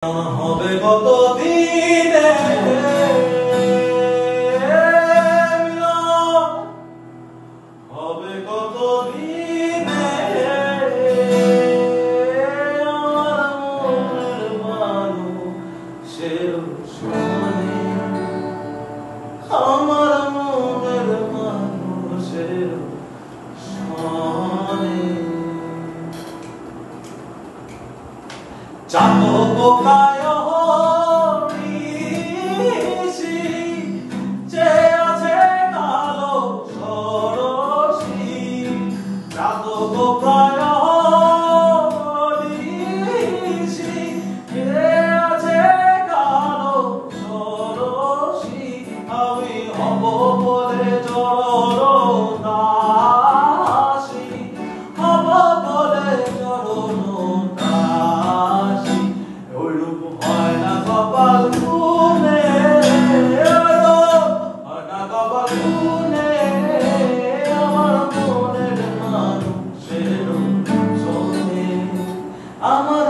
হবে কত দিনে হবে কত দিনে আমার মনের মানুষের সনে আমার মনের মানুষের সনে চাতক কায় হরিষি যে আছে কালো সরসী চাতক কায় হরিষি যে আছে কালো সরসী আমি হব বলে চরণ দাসী হব বলে চরণ কপাল গুনে আমার মনের মানুষের সনে আমার